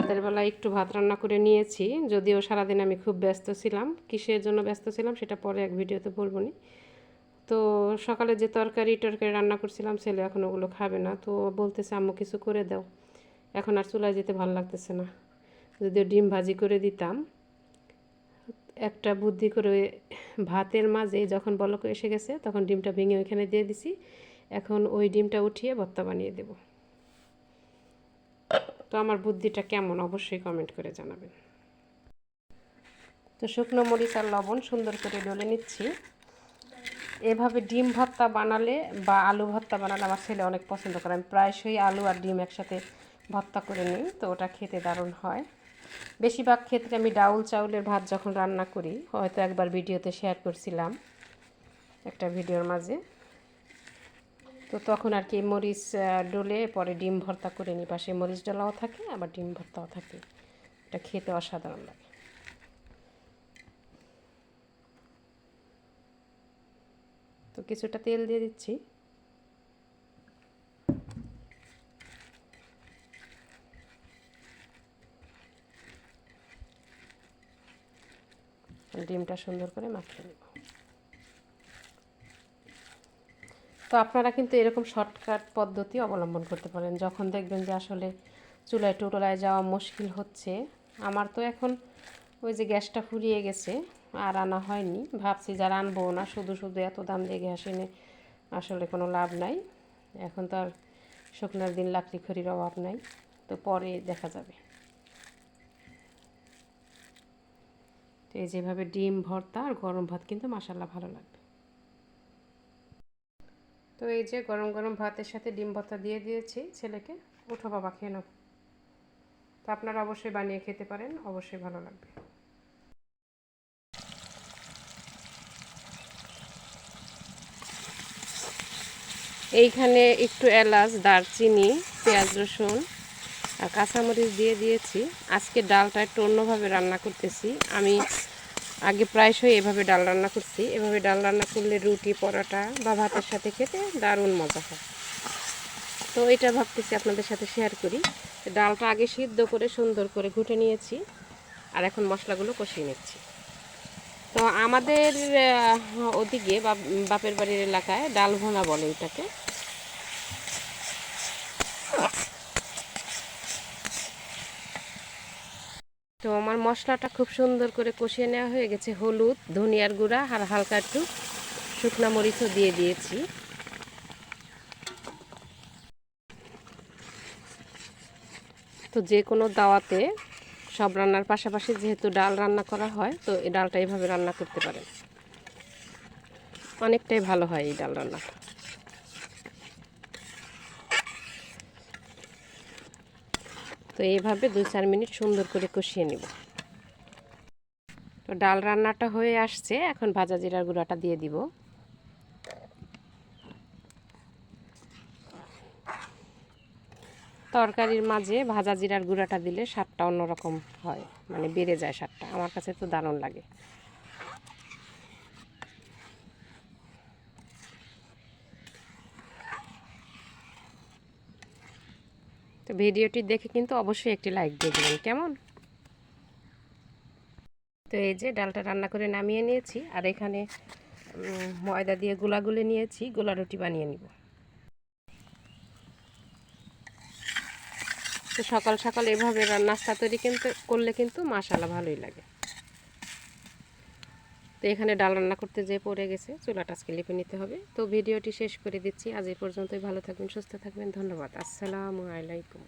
রাতের বেলা একটু ভাত রান্না করে নিয়েছি, যদিও সারাদিন আমি খুব ব্যস্ত ছিলাম। কিসের জন্য ব্যস্ত ছিলাম সেটা পরে এক ভিডিওতে বলবো নি। তো সকালে যে তরকারি রান্না করছিলাম, ছেলে এখন ওগুলো খাবে না, তো বলতেছে আম্মু কিছু করে দাও। এখন আর চুলায় যেতে ভালো লাগতেছে না। যদিও ডিম ভাজি করে দিতাম, একটা বুদ্ধি করে ভাতের মাঝে যখন বলক এসে গেছে তখন ডিমটা ভেঙে ওইখানে দিয়ে দিছি। এখন ওই ডিমটা উঠিয়ে ভর্তা বানিয়ে দেব। তো আমার বুদ্ধিটা কেমন অবশ্যই কমেন্ট করে জানাবেন। তো শুকনো মরিচ আর লবণ সুন্দর করে ডলে নিচ্ছি। এভাবে ডিম ভর্তা বানালে বা আলু ভর্তা বানালে আমার ছেলে অনেক পছন্দ করে। আমি প্রায়শই আলু আর ডিম একসাথে ভর্তা করে নিই, তো ওটা খেতে দারুণ হয়। বেশিরভাগ ক্ষেত্রে আমি ডাউল চাউলের ভাত যখন রান্না করি, হয়তো একবার ভিডিওতে শেয়ার করছিলাম একটা ভিডিওর মাঝে, তো তখন আর কি মরিচ ডলে পরে ডিম ভর্তা করে নিই। পাশে মরিচ ডলাও থাকে আবার ডিম ভর্তাও থাকে, এটা খেতে অসাধারণ লাগে। তো কিছুটা তেল দিয়ে দিচ্ছি। ডিমটা সুন্দর করে মাখিয়ে নেব। তো আপনারা কিন্তু এরকম শর্টকাট পদ্ধতি অবলম্বন করতে পারেন যখন দেখবেন যে আসলে চুলায় টুলায় যাওয়া মুশকিল হচ্ছে। আমার তো এখন ওই যে গ্যাসটা ফুরিয়ে গেছে, আর আনা হয়নি। ভাবছি যারা আনবো না, শুধু শুধু এত দাম দিয়ে গ্যাস এনে আসলে কোনো লাভ নাই। এখন তো আর শুকনার দিন লাকড়ি খড়ির অভাব নাই, তো পরে দেখা যাবে। তো এই যেভাবে ডিম ভর্তা আর গরম ভাত কিন্তু মাশাআল্লাহ ভালো লাগবে। তো এই যে গরম গরম ভাতের সাথে ডিম ভর্তা দিয়ে দিয়েছি ছেলেকে। উঠো বাবা খেয়ে নাও। তো আপনারা অবশ্যই বানিয়ে খেতে পারেন, অবশ্যই ভালো লাগবে। এইখানে একটু এলাচ, দারচিনি, পেঁয়াজ রসুন আর কাঁচামরিচ দিয়ে দিয়েছি। আজকে ডালটা একটু অন্যভাবে রান্না করতেছি। আমি আগে প্রায়শই এভাবে ডাল রান্না করছি। এভাবে ডাল রান্না করলে রুটি, পরোটা বা ভাতের সাথে খেতে দারুণ মজা হয়। তো এটা ভাবতেছি আপনাদের সাথে শেয়ার করি। ডালটা আগে সিদ্ধ করে সুন্দর করে ঘুটে নিয়েছি, আর এখন মশলাগুলো কষিয়ে নিচ্ছি। তো আমাদের ওদিকে বাপের বাড়ির এলাকায় ডাল ভোনা বলে এটাকে। তো আমার মশলাটা খুব সুন্দর করে কষিয়ে নেওয়া হয়ে গেছে। হলুদ, ধনিয়ার গুঁড়া আর হালকা একটু শুকনা মরিচও দিয়ে দিয়েছি। তো যে কোনো দাওয়াতে সব রান্নার পাশাপাশি যেহেতু ডাল রান্না করা হয়, তো এই ডালটা এইভাবে রান্না করতে পারেন, অনেকটাই ভালো হয় এই ডাল রান্নাটা। তো এইভাবে 2-4 মিনিট সুন্দর করে কষিয়ে নেব। তো ডাল রান্নাটা হয়ে আসছে, এখন ভাজা জিরার গুঁড়াটা দিয়ে দিব। তরকারির মাঝে ভাজা জিরার গুঁড়াটা দিলে স্বাদটা অন্যরকম হয়, মানে বেড়ে যায় স্বাদটা। আমার কাছে তো দারুণ লাগে। তো ভিডিওটি দেখে কিন্তু অবশ্যই একটি লাইক দিয়ে দেবেন কেমন। তো এই যে ডালটা রান্না করে নামিয়ে নিয়েছি, আর এখানে ময়দা দিয়ে গোলা গুলে নিয়েছি, গোলা রুটি বানিয়ে নিব। তো সকাল সকাল এভাবে নাস্তা তৈরি করলে কিন্তু মাশাআল্লাহ ভালোই লাগে। তো এখানে ডাল রান্না করতে যেয়ে পড়ে গেছে, চুলাটা আজকে লিপে নিতে হবে। তো ভিডিওটি শেষ করে দিচ্ছি। আজ এই পর্যন্তই। ভালো থাকবেন, সুস্থ থাকবেন। ধন্যবাদ। আসসালামু আলাইকুম।